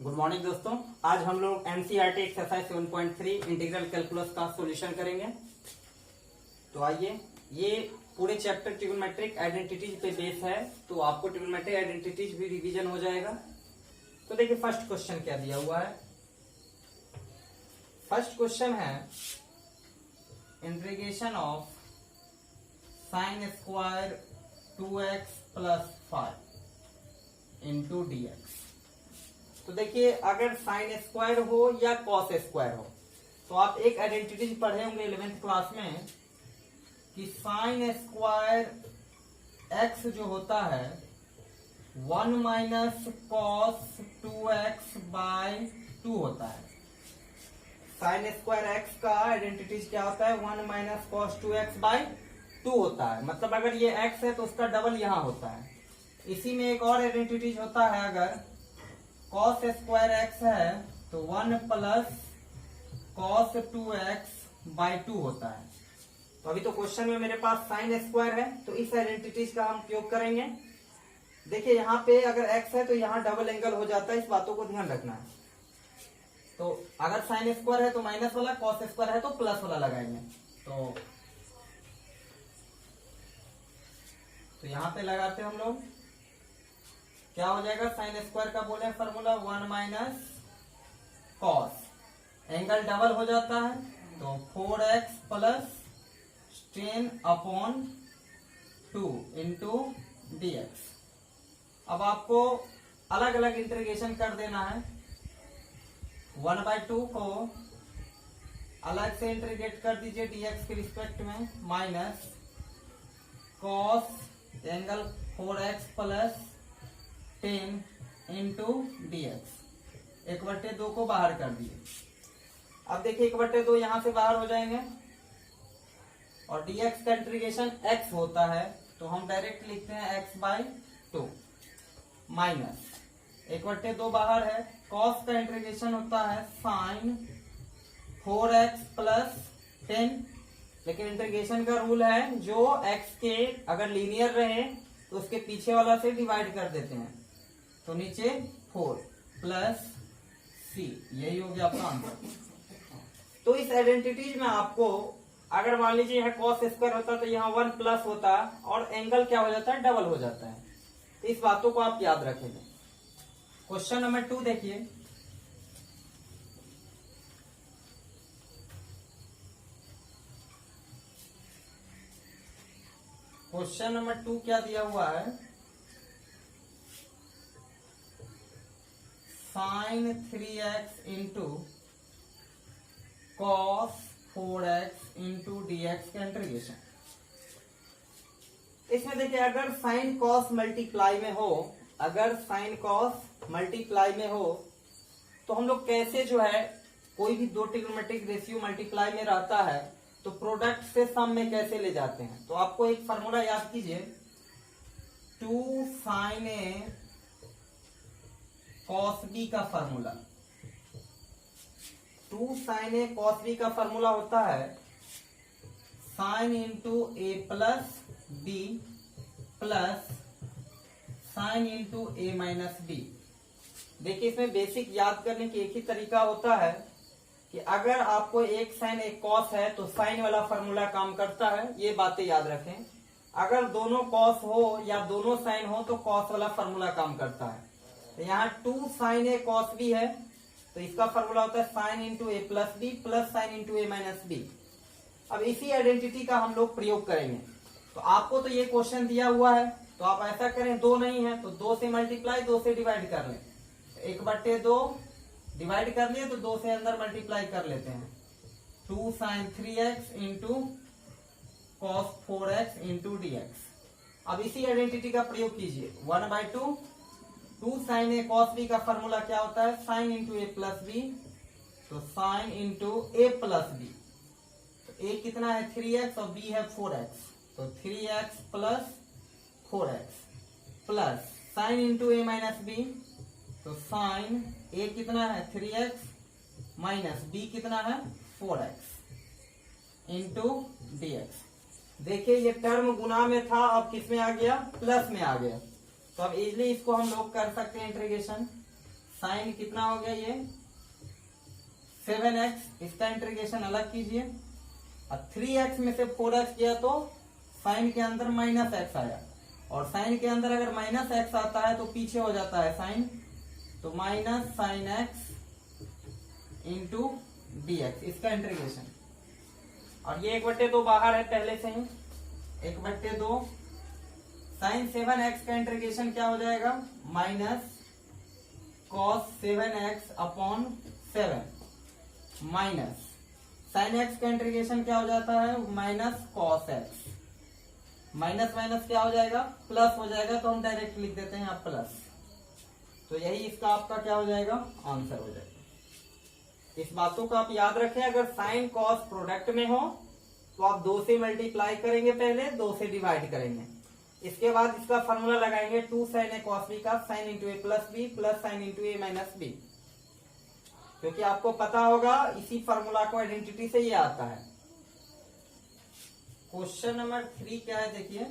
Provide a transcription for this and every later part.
Good morning दोस्तों। आज हम लोग एनसीईआरटी एक्सरसाइज 7.3 इंटीग्रल कैलकुलस का सॉल्यूशन करेंगे। तो आइए, ये पूरे चैप्टर ट्रिग्नोमेट्रिक आइडेंटिटीज पे बेस है, तो आपको ट्रिग्नोमेट्रिक आइडेंटिटीज भी रिवीजन हो जाएगा। तो देखिए फर्स्ट क्वेश्चन क्या दिया हुआ है। फर्स्ट क्वेश्चन है integration of sine square 2x + 5 into dx। तो देखिए, अगर साइन स्क्वायर हो या कॉस स्क्वायर हो, तो आप एक आइडेंटिटीज पढ़े होंगे 11th क्लास में कि साइन स्क्वायर x जो होता है 1 - cos 2x/2 होता है। साइन स्क्वायर x का आइडेंटिटीज क्या होता है? 1 - cos 2x/2 होता है। मतलब अगर ये x है तो उसका डबल यहां होता है। इसी में एक और आइडेंटिटीज होता है, अगर cos स्क्वायर x है तो 1 + cos 2x/2 होता है। तो अभी तो क्वेश्चन में मेरे पास साइन स्क्वायर है, तो इस आइडेंटिटीज का हम उपयोग करेंगे। देखिए यहाँ पे अगर x है तो यहाँ डबल एंगल हो जाता है, इस बातों को ध्यान रखना है। तो अगर साइन स्क्वायर है तो माइनस वाला, कॉस स्क्वायर है तो प्लस वाला लगाएंगे। तो यहाँ पे लगाते हम लोग, क्या हो जाएगा? साइन स्क्वायर का बोले फॉर्मूला 1 - cos, एंगल डबल हो जाता है तो 4x + 10/2 इंटू dx। अब आपको अलग अलग इंटीग्रेशन कर देना है। 1/2 को अलग से इंटीग्रेट कर दीजिए dx के रिस्पेक्ट में, minus cos angle 4x + 10 into dx। 1/2 को बाहर कर दिए। अब देखिए 1/2 यहां से बाहर हो जाएंगे और dx का इंटीग्रेशन x होता है, तो हम डायरेक्ट लिखते हैं x/2 माइनस 1/2 बाहर है। cos का इंटीग्रेशन होता है sin 4x + 10, लेकिन इंटीग्रेशन का रूल है जो x के अगर लीनियर रहे तो उसके पीछे वाला से डिवाइड कर देते हैं, तो नीचे 4 + c, यही हो गया अपना आंसर। तो इस आइडेंटिटीज में आपको अगर मान लीजिए यह cos स्क्वायर होता तो यहाँ 1 प्लस होता और एंगल क्या हो जाता है? डबल हो जाता है। तो इस बातों को आप याद रखेंगे। क्वेश्चन नंबर 2 देखिए। क्वेश्चन नंबर 2 क्या दिया हुआ है? sin 3x into cos 4x into dx का इंटीग्रेशन। इसमें देखिए, अगर sin cos मल्टीप्लाई में हो, अगर sin cos मल्टीप्लाई में हो तो हम लोग कैसे जो है, कोई भी दो ट्रिग्नोमेट्रिक रेशियो मल्टीप्लाई में रहता है तो प्रोडक्ट से सम में कैसे ले जाते हैं। तो आपको एक फार्मूला याद कीजिए, 2 sin a cos b का formula. 2 sin a cos b का फार्मूला होता है sin into a plus b plus sin into a minus b। देखिए, इसमें बेसिक याद करने की एक ही तरीका होता है कि अगर आपको एक साइन एक कॉस है तो साइन वाला फार्मूला काम करता है, ये बातें याद रखें। अगर दोनों कॉस हो या दोनों साइन हो तो कॉस वाला फार्मूला काम करता है। तो यहाँ 2 sin a cos b है, तो इसका फार्मूला होता है sin into a plus b plus sin into a minus b। अब इसी आइडेंटिटी का हम लोग प्रयोग करेंगे। तो आपको तो ये क्वेश्चन दिया हुआ है, तो आप ऐसा करें, 2 नहीं है तो 2 से मल्टीप्लाई, 2 से डिवाइड कर लें। 1/2 डिवाइड कर लिए तो 2 से अंदर मल्टीप्लाई कर लेते हैं। 2 sin 3x into cos 4x into dx। अब इसी आइडेंटिटी का प्रयोग कीजिए। 1/2 2 sin a cos b का फार्मूला क्या होता है? sin into a plus b, तो sin into a plus b। तो a कितना है? 3x और b है 4x, तो 3x plus 4x plus sin into a minus b, तो sin a कितना है? 3x माइनस b कितना है? 4x into dx। देखिए, ये टर्म गुना में था, अब किस में आ गया? प्लस में आ गया। तो अब इजिली इसको हम लोग कर सकते हैं इंटीग्रेशन। साइन कितना हो गया ये 7x, इसका इंटीग्रेशन अलग कीजिए। और 3x में से 4x किया तो साइन के अंदर माइनस एक्स आया, और साइन के अंदर अगर माइनस एक्स आता है तो पीछे हो जाता है साइन, तो minus sine x into d x, इसका इंटीग्रेशन। और ये 1/2 बाहर है पहले से ही, 1/2 साइन 7x का इंटीग्रेशन क्या हो जाएगा minus cos 7x upon 7 minus sine x का इंटीग्रेशन क्या हो जाता है minus cos x, minus minus क्या हो जाएगा प्लस हो जाएगा, तो हम डायरेक्ट लिख देते हैं प्लस। तो यही इसका आपका क्या हो जाएगा आंसर हो जाएगा। इस बातों को आप याद रखें, अगर साइन कॉस प्रोडक्ट में हो तो आप 2 से मल्टीप्लाई करेंगे, पहले 2 से डिवाइड करेंगे, इसके बाद इसका फॉर्मूला लगाएंगे 2 sin a cos b का sine into A plus B plus sine into A minus B, क्योंकि आपको पता होगा इसी फॉर्मूला को आइडेंटिटी से ये आता है। क्वेश्चन नंबर 3 क्या है देखिए,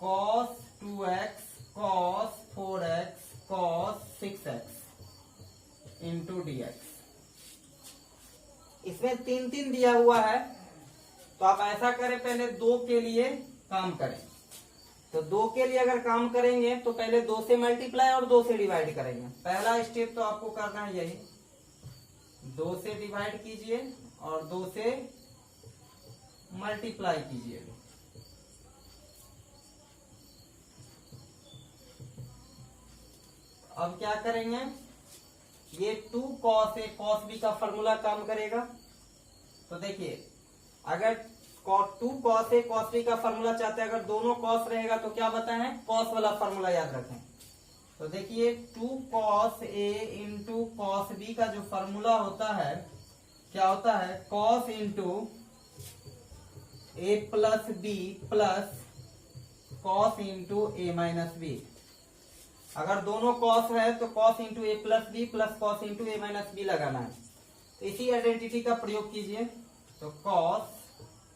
cos 2x cos 4x cos 6x into dx। इसमें 3 दिया हुआ है, तो आप ऐसा करें पहले 2 के लिए काम करें। तो 2 के लिए अगर काम करेंगे तो पहले 2 से मल्टीप्लाई और 2 से डिवाइड करेंगे। पहला स्टेप तो आपको करना है यही, 2 से डिवाइड कीजिए और 2 से मल्टीप्लाई कीजिए। अब क्या करेंगे, ये 2 cos a cos b का फॉर्मूला काम करेगा। तो देखिए अगर 2 cos a cos b का फॉर्मूला चाहते हैं, अगर दोनों cos रहेगा तो क्या बताएं cos वाला फॉर्मूला याद रखें। तो देखिए 2 cos a into cos b का जो फॉर्मूला होता है क्या होता है cos into a plus b plus cos into a minus b। अगर दोनों cos है तो cos into A plus B plus cos into A minus B लगाना है। तो इसी आइडेंटिटी का प्रयोग कीजिए। तो cos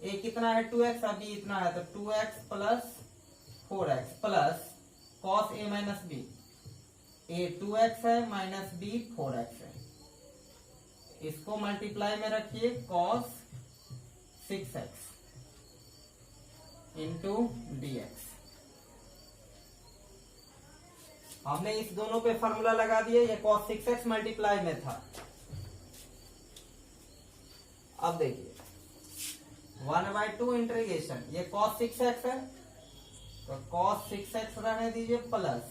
ए कितना है 2x और b इतना है, तो 2x plus 4x plus cos ए माइनस बी, ए 2x है माइनस b 4x है, इसको मल्टीप्लाई में रखिए cos 6x इंटू dx। हमने इस दोनों पे फॉर्मूला लगा दिया, ये cos 6x मल्टीप्लाई में था। अब देखिए 1/2 इंटीग्रेशन, ये cos 6x है तो cos 6x रहने दीजिए प्लस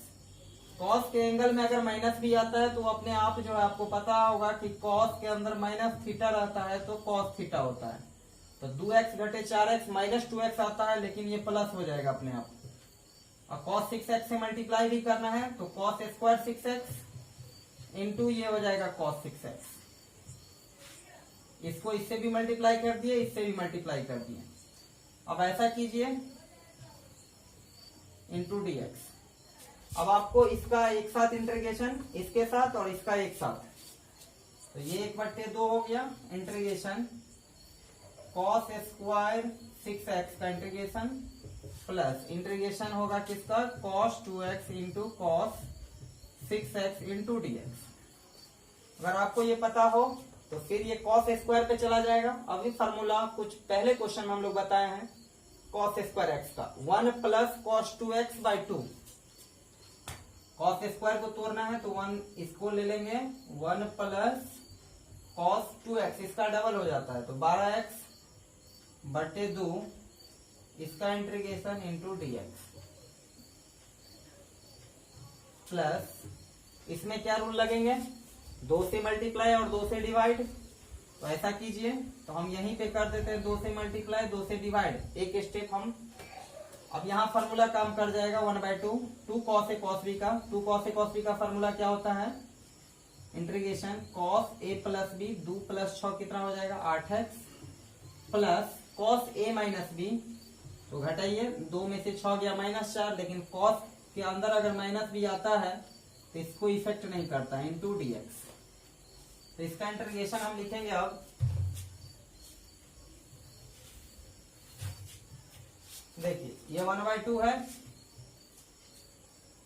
cos के एंगल में अगर माइनस भी आता है तो अपने आप जो है आपको पता होगा कि cos के अंदर माइनस थीटा रहता है तो cos थीटा होता है। तो 2x घटे 4x माइनस 2x आता है, लेकिन ये प्लस हो जाएगा अपने आप। और cos 6x से मल्टीप्लाई भी करना है तो cos स्क्वायर 6x इंटू ये हो जाएगा cos 6x। इसको इससे भी मल्टीप्लाई कर दिए, इससे भी मल्टीप्लाई कर दिए। अब ऐसा कीजिए इंटू dx। अब आपको इसका एक साथ इंटीग्रेशन, इसके साथ और इसका एक साथ, तो ये 1/2 हो गया इंटीग्रेशन cos स्क्वायर 6x का इंटीग्रेशन प्लस इंटीग्रेशन होगा किसका cos 2x into cos 6x into dx। अगर आपको ये पता हो तो फिर ये cos स्क्वायर पे चला जाएगा। अभी फॉर्मूला कुछ पहले क्वेश्चन में हम लोग बताए हैं cos स्क्वायर x का 1 plus cos 2x by 2। cos square को तोड़ना है तो 1 इसको ले लेंगे, 1 प्लस cos 2x इसका डबल हो जाता है तो 12x बटे 2 इसका इंटीग्रेशन इंटू dx प्लस इसमें क्या रूल लगेंगे 2 से मल्टीप्लाई और 2 से डिवाइड। तो ऐसा कीजिए, तो हम यहीं पे कर देते हैं 2 से मल्टीप्लाई 2 से डिवाइड, एक स्टेप हम। अब यहाँ फॉर्मूला काम कर जाएगा 1/2 2 cos a cos b का। 2 cos a cos b का फॉर्मूला क्या होता है integration cos a plus b, 2 plus 6 कितना हो जाएगा 8x plus cos a minus b, तो घटाइए 2 में से 6 गया -4, लेकिन cos के अंदर अगर माइनस भी आता है तो इसको इफेक्ट नहीं करता इंटू dx। तो इसका इंटीग्रेशन हम लिखेंगे अब, देखिए ये 1/2 है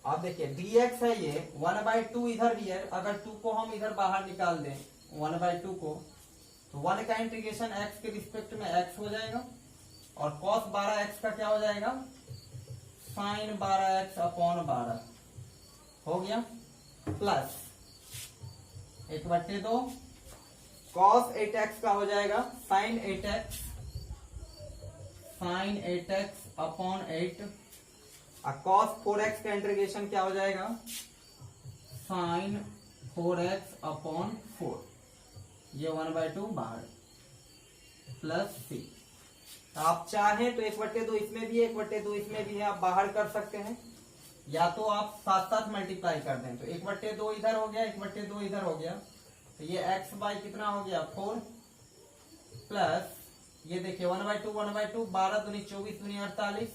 आप देखिए dx है ये 1/2 इधर भी है, अगर 2 को हम इधर बाहर निकाल दें 1/2 को, तो 1 का इंटीग्रेशन x के रिस्पेक्ट में x हो जाएगा और cos 12x का क्या हो जाएगा sin 12x अपॉन 12 हो गया, प्लस 1/2 cos 8x का हो जाएगा sin 8x अपॉन 8 और cos 4x का इंटीग्रेशन क्या हो जाएगा sin 4x अपॉन 4, ये 1/2 बाहर प्लस c। आप चाहें तो 1/2 इसमें भी है 1/2 इसमें भी है, आप बाहर कर सकते हैं, या तो आप साथ साथ मल्टीप्लाई कर दें, तो 1/2 इधर हो गया 1/2 इधर हो गया, तो ये x बाई कितना हो गया 4 प्लस ये देखिए 1/2 12 दूनी 24 दूनी 48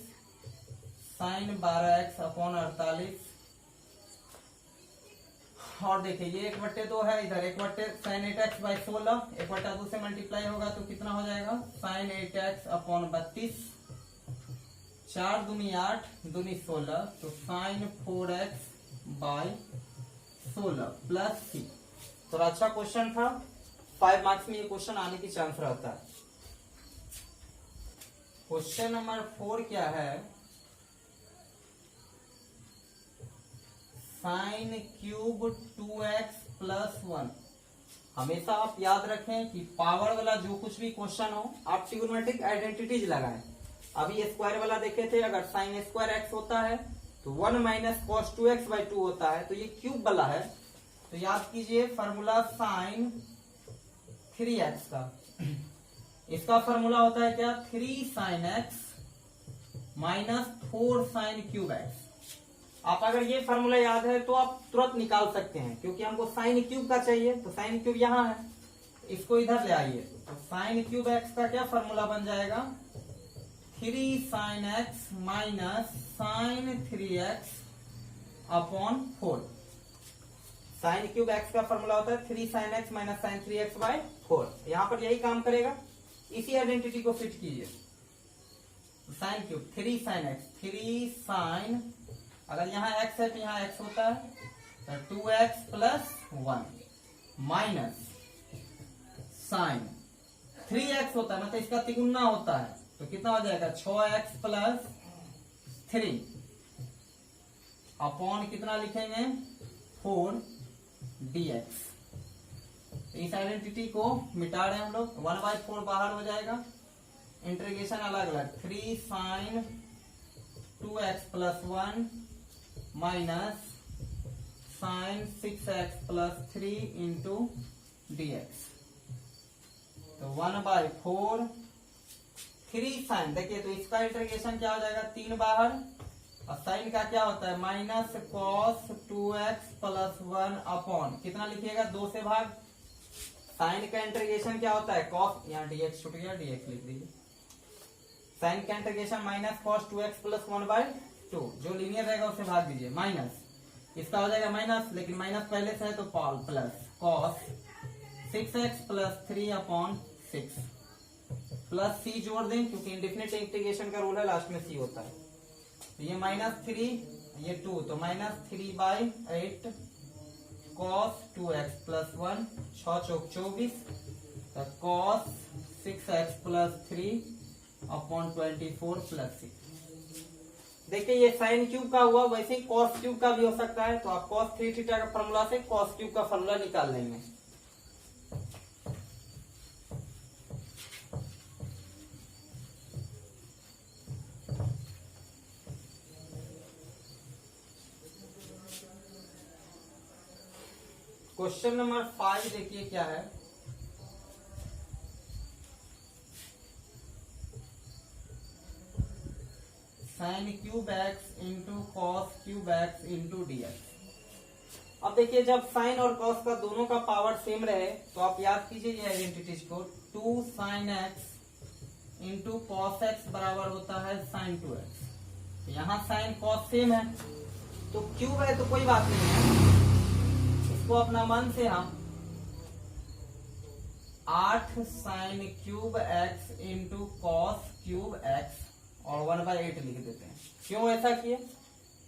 साइन 12x अपॉन 48 और देखिए ये 1/2 है इधर 1/2 साइन 8x बाई 16 1/2 से मल्टीप्लाई होगा तो कितना हो जाएगा साइन 8x अपॉन 32 4 दूनी 8 दूनी 16 तो sign 4x by 16 plus c। तो अच्छा क्वेश्चन था, 5 मार्क्स में ये क्वेश्चन आने की चांस रहता है। क्वेश्चन नंबर 4 क्या है, साइन क्यूब 2x प्लस 1। हमेशा आप याद रखें कि पावर वाला जो कुछ भी क्वेश्चन हो आप ट्रिग्नोमेट्रिक आइडेंटिटीज लगाएं। अभी स्क्वायर वाला देखे थे, अगर साइन स्क्वायर x होता है तो 1 माइनस कॉस 2x बाई 2 होता है, तो ये क्यूब वाला है तो याद कीजिए फॉर्मूला साइन 3x का, इसका फॉर्मूला होता है क्या 3 sine x minus 4 sine cube x। आप अगर ये फॉर्मूला याद है तो आप तुरंत निकाल सकते हैं, क्योंकि हमको साइन क्यूब का चाहिए, तो साइन क्यूब यहाँ है, इसको इधर ले आइए, तो साइन क्यूब x का क्या फॉर्मूला बन जाएगा 3 sine x minus sine 3x upon 4। Sine cube x का फॉर्मूला होता है 3 sine x minus sine 3x by 4। यहां पर यही काम करेगा, इसी आइडेंटिटी को फिट कीजिए। Sine cube 3 sine x 3 sine, अगर यहाँ x है तो यहाँ x होता है तो 2x plus 1 minus sine 3x होता है, मतलब इसका तिगुना होता है, तो कितना हो जाएगा 6x प्लस 3 अपॉन कितना लिखेंगे 4 dx। इस आइडेंटिटी को मिटा रहे हैं हम लोग, 1/4 बाहर हो जाएगा, इंटीग्रेशन अलग अलग 3 sine 2x plus 1 minus sine 6x plus 3 into dx, तो 1/4 3 साइन, देखिए तो इसका इंटीग्रेशन क्या हो जाएगा 3 बाहर, और साइन का क्या होता है minus cos 2x plus 1 upon कितना लिखिएगा 2 से भाग। साइन का इंटीग्रेशन क्या होता है कॉस, यहाँ dx छूट गया dx लिख दीजिए, साइन का integration minus cos 2x plus 1/2, जो लीनियर रहेगा उसे भाग दीजिए, माइनस इसका हो जाएगा माइनस, लेकिन माइनस पहले से है तो plus cos 6x plus 3 upon 6 plus c जोड़ दें, क्योंकि इंडेफिनिट इंटीग्रेशन का रूल है लास्ट में c होता है, तो ये -3 ये 2, तो -3/8 cos 2x प्लस 1 6 चौक 24, तो cos 6x plus 3 upon 24 plus 6। देखिए ये साइन क्यूब का हुआ, वैसे ही cos क्यूब का भी हो सकता है, तो आप cos 3 थीटा का फॉर्मूला से cos क्यूब का फॉर्मूला निकाल लेंगे। क्वेश्चन नंबर 5 देखिए क्या है, sign cube x into cos cube x into dx। अब देखिए जब साइन और कॉस का दोनों का पावर सेम रहे तो आप याद कीजिए ये आइडेंटिटीज को, 2 sine x into cos x बराबर होता है साइन 2x। यहाँ साइन कॉस सेम है तो क्यूब है तो कोई बात नहीं है, इसको अपना मन से हम 8 sign cube x into cos cube x और 1/8 लिख देते हैं। क्यों ऐसा किए,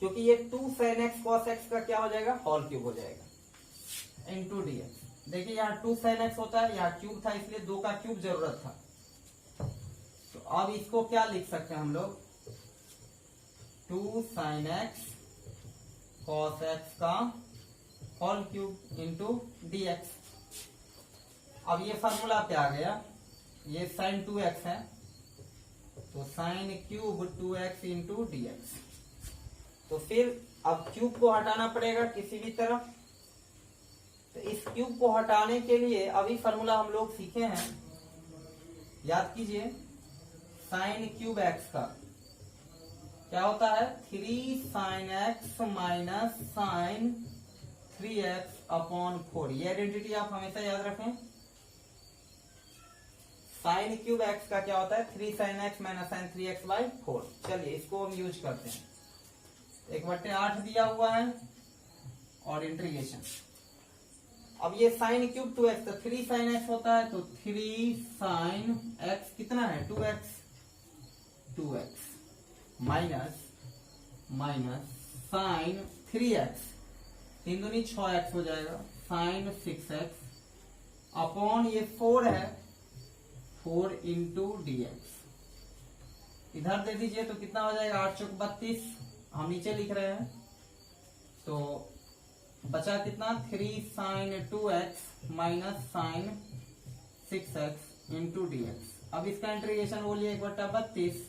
क्योंकि ये 2 sin x cos x का क्या हो जाएगा, होल क्यूब हो जाएगा इंटू dx। देखिए यहाँ 2 sin x होता है, यहाँ क्यूब था इसलिए 2 का क्यूब जरूरत था। तो अब इसको क्या लिख सकते हैं हम लोग, 2 sin x cos x का होल क्यूब इंटू dx। अब ये फॉर्मूला पे आ गया, ये sin 2x है तो sin cube 2x into dx। तो फिर अब क्यूब को हटाना पड़ेगा किसी भी तरह। तो इस क्यूब को हटाने के लिए अभी फॉर्मूला हम लोग सीखे हैं, याद कीजिए, sin क्यूब x का क्या होता है, 3 sin x minus sin 3x upon 4। ये आइडेंटिटी आप हमेशा याद रखें। sin क्यूब x का क्या होता है, 3 sin x minus sin 3x by 4। चलिए इसको हम यूज करते हैं। 1/8 दिया हुआ है और इंटीग्रेशन। अब ये sin क्यूब 2x, तो 3 sin x होता है तो 3 sin x कितना है, 2x माइनस sin 3x, 3 दूनी 6x हो जाएगा, sin 6x अपॉन ये 4 है, 4 इंटू dx। इधर दे दीजिए तो कितना हो जाएगा, 8 चौक 32, हम नीचे लिख रहे हैं तो बचा कितना, 3 sin 2x minus sin 6x into dx। अब इसका इंटीग्रेशन बोलिए 1/32,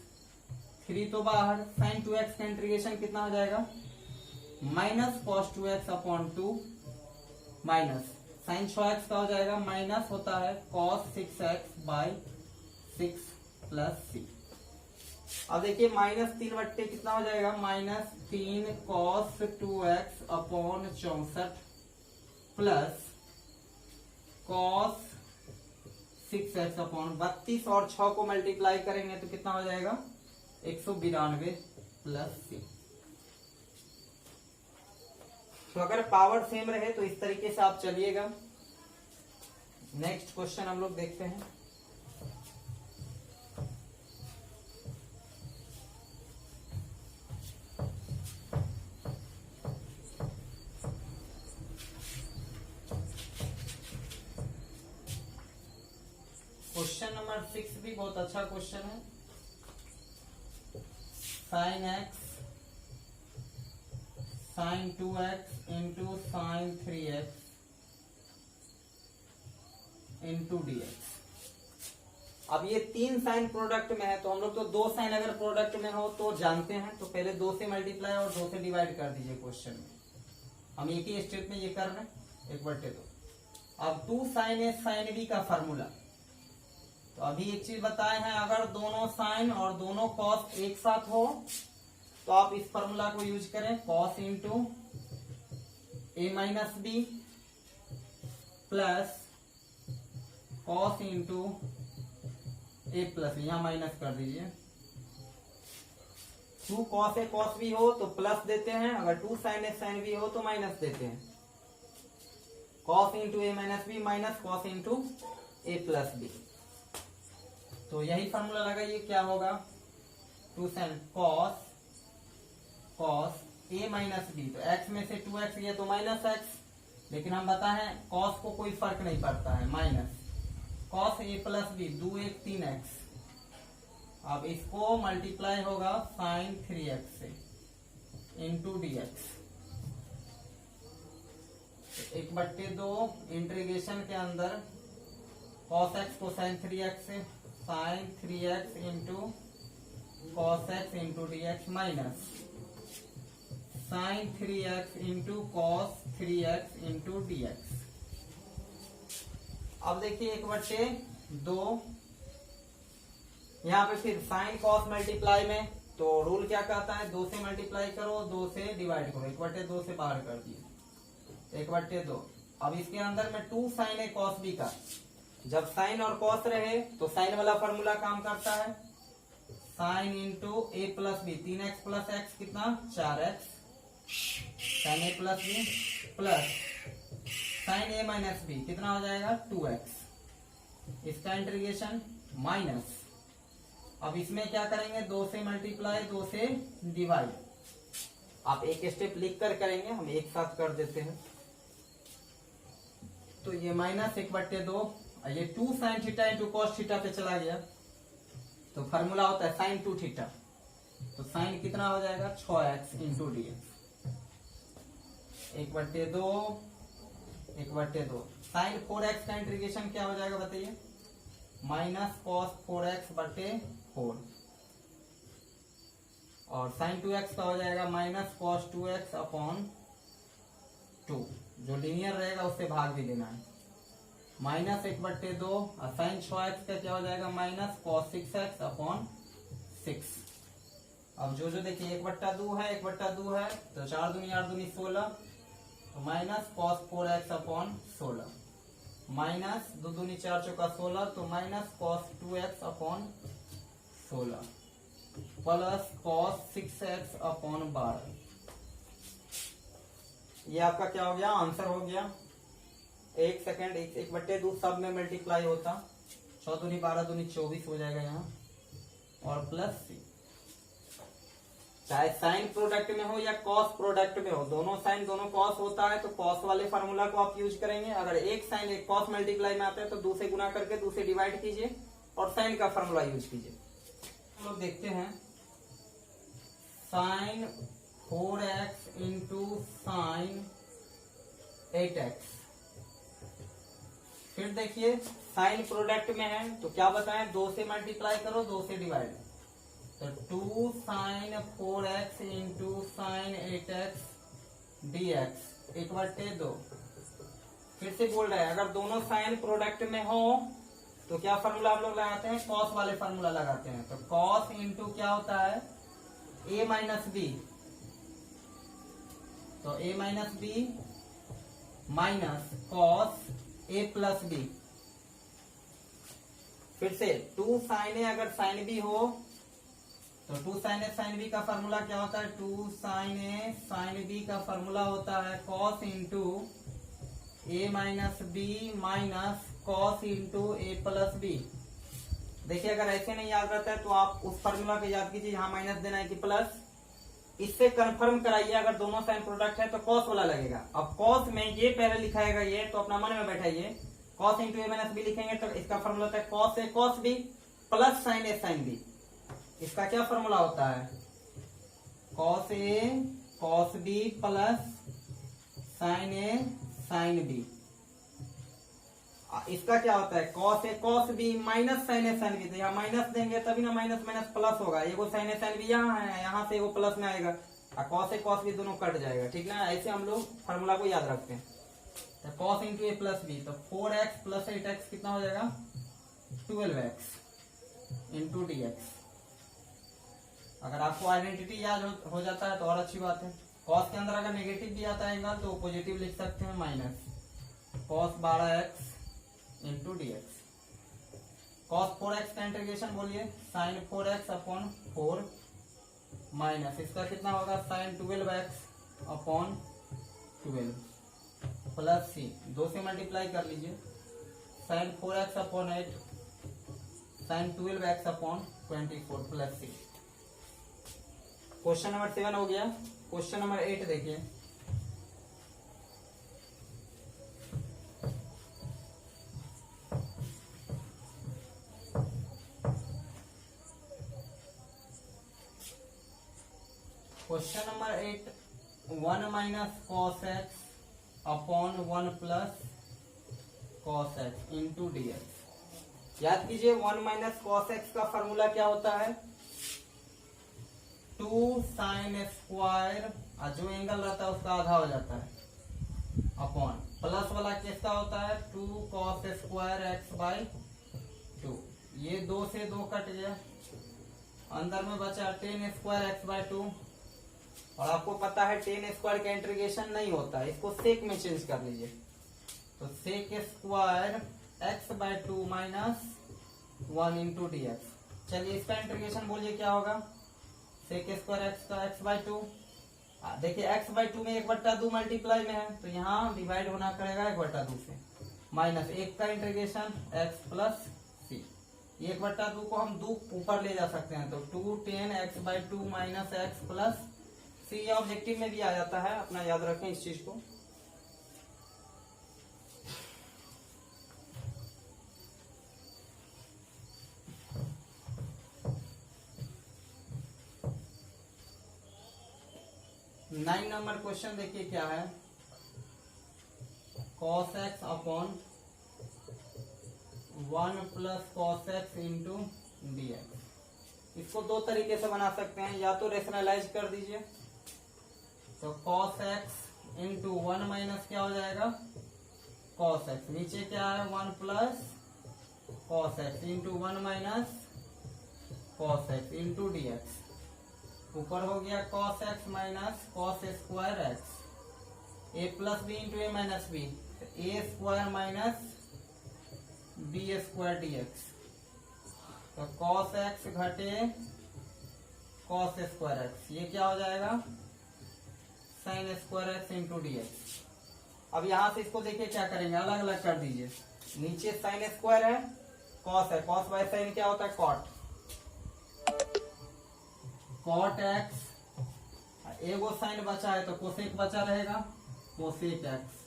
3 तो बाहर, sin 2x का इंटीग्रेशन कितना हो जाएगा, minus cos 2x upon 2 minus sin 6x का हो जाएगा, माइनस होता है cos 6x by 6 plus c। अब देखिए -3 कितना हो जाएगा, -3 cos 2x upon 64 plus cos 6x upon 32 और 6 को मल्टीप्लाई करेंगे तो कितना हो जाएगा, 192 प्लस c। तो अगर पावर सेम रहे तो इस तरीके से आप चलिएगा। नेक्स्ट क्वेश्चन हम लोग देखते हैं। क्वेश्चन नंबर 6 भी बहुत अच्छा क्वेश्चन है। sin x sin 2x into sin 3x into dx। अब ये 3 साइन प्रोडक्ट में है तो हम लोग तो 2 साइन अगर प्रोडक्ट में हो तो जानते हैं, तो पहले 2 से मल्टीप्लाई और 2 से डिवाइड कर दीजिए क्वेश्चन में। हम एक ही स्टेप में ये कर रहे हैं, 1/2। अब 2 sin a sin b का फॉर्मूला, तो अभी एक चीज बताए हैं, अगर दोनों साइन और दोनों कॉस एक साथ हो तो आप इस फॉर्मूला को यूज करें, cos into A minus B plus cos into A plus, यहां माइनस कर दीजिए। 2 कॉस ए कॉस बी हो तो प्लस देते हैं, अगर 2 साइन ए साइन बी हो तो माइनस देते हैं। Cos into A minus B minus cos into A plus B. तो यही फॉर्मूला लगाइए, क्या होगा, 2 sine cos A minus B, तो x में से 2x ये तो माइनस x, लेकिन हम बताएं कॉस को कोई फर्क नहीं पड़ता है, minus cos A plus B, 2 1 3x। अब इसको मल्टीप्लाई होगा साइन 3x से इंटू dx। 1/2 इंटीग्रेशन के अंदर cos x को साइन 3x से, sine 3x into cos x into dx minus sine 3x into cos 3x into dx। अब देखिए 1/2, यहाँ पे फिर साइन कॉस मल्टीप्लाई में तो रूल क्या कहता है, 2 से मल्टीप्लाई करो 2 से डिवाइड करो, 1/2 से बाहर कर दिए 1/2। अब इसके अंदर में 2 साइन ए कॉस बी का, जब साइन और कॉस रहे तो साइन वाला फॉर्मूला काम करता है, sine into A plus B, 3x plus x कितना 4x, sine A plus B plus sine A minus B कितना हो जाएगा 2x, इसका इंटीग्रेशन माइनस। अब इसमें क्या करेंगे, 2 से मल्टीप्लाई 2 से डिवाइड। आप एक स्टेप लिख कर करेंगे, हम एक साथ कर देते हैं। तो ये -1/2, ये 2 sin theta into cos theta पे चला गया, तो फार्मूला होता है sin 2 थीटा। तो साइन कितना हो जाएगा 6x into dx, 1/2 sign 4x का इंटीग्रेशन क्या हो जाएगा बताइए, -cos 4x/4, और sin 2x का हो जाएगा -cos 2x/2, जो लीनियर रहेगा उससे भाग भी देना है, -1/2, और sin 6x का क्या हो जाएगा -cos 6x/6। अब जो देखिए 1/2 है, 1/2 है, तो 4 दूनी 8 दूनी 16, तो -cos 4x/16, -2 दूनी 4 चौका 16, तो -cos 2x/16 plus cos 6x/12। ये आपका क्या हो गया, आंसर हो गया। 1 सेकेंड, 1/2 सब में मल्टीप्लाई होता, 6 दूनी 12 दूनी 24 हो जाएगा यहाँ, और प्लस c। चाहे साइन प्रोडक्ट में हो या कॉस प्रोडक्ट में हो, दोनों साइन दोनों कॉस होता है, तो कॉस वाले फार्मूला को आप यूज करेंगे। अगर एक साइन एक कॉस मल्टीप्लाई में आता है तो 2 से गुना करके 2 से डिवाइड कीजिए और साइन का फार्मूला यूज कीजिए। हम लोग देखते हैं sign 4x into sine 8x। फिर देखिए साइन प्रोडक्ट में है तो क्या बताएं, 2 से मल्टीप्लाई करो, 2 से डिवाइड, तो 2 sin 4x into sine 8x dx 1/2। फिर से बोल रहे हैं अगर दोनों साइन प्रोडक्ट में हो तो क्या फार्मूला हम लोग लगाते हैं, कॉस वाले फार्मूला लगाते हैं। तो कॉस इंटू क्या होता है a माइनस बी, तो a minus B minus cos a plus b. फिर से 2 sin a अगर साइन बी हो तो 2 sin a sin b का फार्मूला क्या होता है, 2 sin a sin b का फार्मूला होता है cos into a minus B minus cos into a plus b. देखिए अगर ऐसे नहीं याद रहता है तो आप उस फार्मूला को याद कीजिए, यहाँ माइनस देना है कि प्लस। इससे कंफर्म कराइए अगर दोनों साइन प्रोडक्ट है तो cos वाला लगेगा। अब cos में ये पहले लिखाएगा ये, तो अपना मन में बैठाइए, cos into a minus b लिखेंगे तो इसका फार्मूला होता है cos a cos b plus sin a sin b। इसका क्या फॉर्मूला होता है, cos a cos b plus sin a sin b। इसका क्या होता है cos a cos b minus sin a sin b। तो यहाँ माइनस देंगे तभी ना माइनस माइनस प्लस होगा, एगो sin a sin b यहाँ है, यहाँ से एगो प्लस में आएगा, और cos a cos b दोनों कट जाएगा, ठीक ना। ऐसे हम लोग फॉर्मूला को याद रखते हैं। तो cos into a plus b, तो 4x प्लस 8x कितना हो जाएगा 12x इंटू dx। अगर आपको आइडेंटिटी याद हो जाता है तो और अच्छी बात है। cos के अंदर अगर नेगेटिव भी आता है तो पॉजिटिव लिख सकते हैं, minus cos 12x into dx। cos 4x का इंटीग्रेशन बोलिए sin 4x/4 माइनस इसका कितना होगा sin 12x/12 प्लस c, 2 से मल्टीप्लाई कर लीजिए, sin 4x/8 sin 12x/24 plus c। Question number 7 हो गया। क्वेश्चन नंबर 8 देखिए, question number 8, 1 minus cos x upon 1 plus cos x into dx। याद कीजिए 1 माइनस cos x का फॉर्मूला क्या होता है, 2 sin स्क्वायर, जो एंगल रहता है उसका आधा हो जाता है, अपॉन प्लस वाला किसका होता है 2 cos स्क्वायर x/2। ये 2 से 2 कट गया, अंदर में बचा 10 स्क्वायर x/2। और आपको पता है 10 स्क्वायर का इंटीग्रेशन नहीं होता, इसको सेक में चेंज कर लीजिए। तो sec square x/2 minus 1 into dx। चलिए इसका इंटीग्रेशन बोलिए क्या होगा, सेक स्क्वायर x का x/2। देखिए x/2 में 1/2 मल्टीप्लाई में है तो यहाँ डिवाइड होना करेगा 1/2 से, माइनस 1 का इंटीग्रेशन x प्लस c। 1/2 को हम 2 ऊपर ले जा सकते हैं, तो 2 10 x/2 minus x plus c। सी ऑब्जेक्टिव में भी आ जाता है, अपना याद रखें इस चीज को। नाइन नंबर क्वेश्चन देखिए क्या है, cos x upon 1 plus cos x into d x. इसको दो तरीके से बना सकते हैं, या तो रेशनलाइज कर दीजिए, तो cos x इंटू 1 माइनस क्या हो जाएगा cos x, नीचे क्या है 1 plus cos x into 1 minus cos x into d x. ऊपर हो गया cos x minus cos square x, a plus b into A minus b, a square minus b square d x. तो cos x घटे cos square x, ये क्या हो जाएगा sin square x into d x. अब यहां से इसको देखिए क्या करेंगे, अलग अलग कर दीजिए। नीचे sin स्क्वायर है, cos है, cos बाय sin क्या होता है cot, cot x, एगो साइन बचा है तो कोसेक बचा रहेगा cosec x,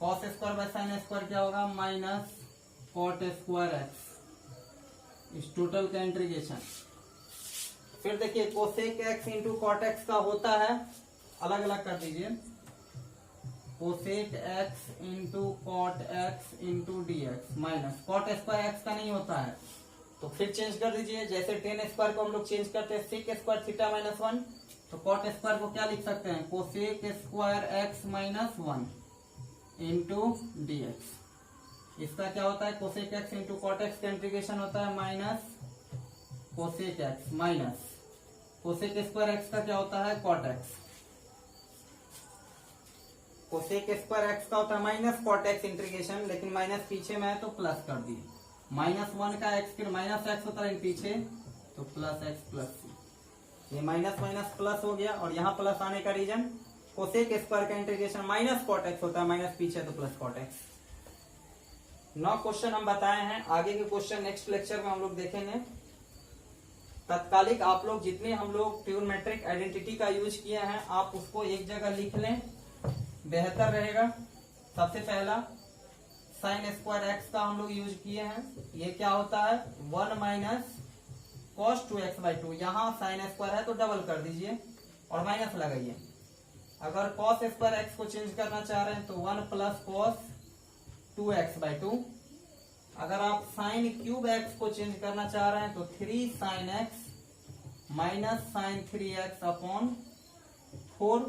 cos square by sine square क्या होगा माइनस cot स्क्वायर x, इस टोटल का इंटीग्रेशन। फिर देखिए cosec x into cot x का होता है, अलग अलग कर दीजिए, cosec x into cot x into d x minus cot square x का नहीं होता है तो फिर चेंज कर दीजिए। जैसे टेन स्क्वायर को हम लोग चेंज करते हैं सेक स्क्वायर थीटा माइनस 1, तो कॉट स्क्वायर को क्या लिख सकते हैं cosec square x minus 1 into d x. इसका क्या होता है cosec x into cot x का इंटीग्रेशन होता है minus cosec x minus cosec square x का क्या होता है cot x, cosec square x का होता है माइनस कॉट एक्स इंटीग्रेशन, लेकिन माइनस पीछे में है तो प्लस कर दिए, माइनस 1 का एक्स फिर माइनस एक्स होता है पीछे तो प्लस एक्स प्लस सी, ये माइनस माइनस प्लस हो गया। और यहाँ प्लस आने का रीजन कोसेक स्क्वायर का इंटीग्रेशन माइनस कॉट एक्स होता है, माइनस पीछे तो प्लस कॉट एक्स। 9 क्वेश्चन हम बताए हैं, आगे के क्वेश्चन नेक्स्ट लेक्चर में हम लोग देखेंगे। तत्कालिक आप लोग जितने हम लोग ट्रिग्नोमेट्रिक आइडेंटिटी का यूज किए हैं आप उसको एक जगह लिख लें, बेहतर रहेगा। सबसे पहला साइन स्क्वायर एक्स का हम लोग यूज किए हैं, ये क्या होता है 1 माइनस कॉस 2x बाई 2, यहाँ साइन स्क्वायर है तो डबल कर दीजिए और माइनस लगाइए। अगर कॉस स्क्वायर एक्स को चेंज करना चाह रहे हैं तो 1 प्लस कॉस 2x बाई 2। अगर आप साइन क्यूब एक्स को चेंज करना चाह रहे हैं तो 3 sine x minus sine 3x upon 4।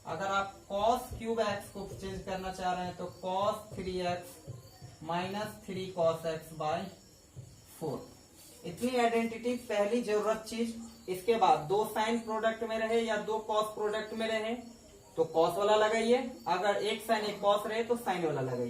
अगर आप cos क्यूब एक्स को चेंज करना चाह रहे हैं तो cos 3x minus 3 cos x by 4। इतनी आइडेंटिटी पहली जरूरत चीज। इसके बाद दो साइन प्रोडक्ट में रहे या दो cos प्रोडक्ट में रहे तो cos वाला लगाइए, अगर एक साइन एक cos रहे तो साइन वाला लगाइए।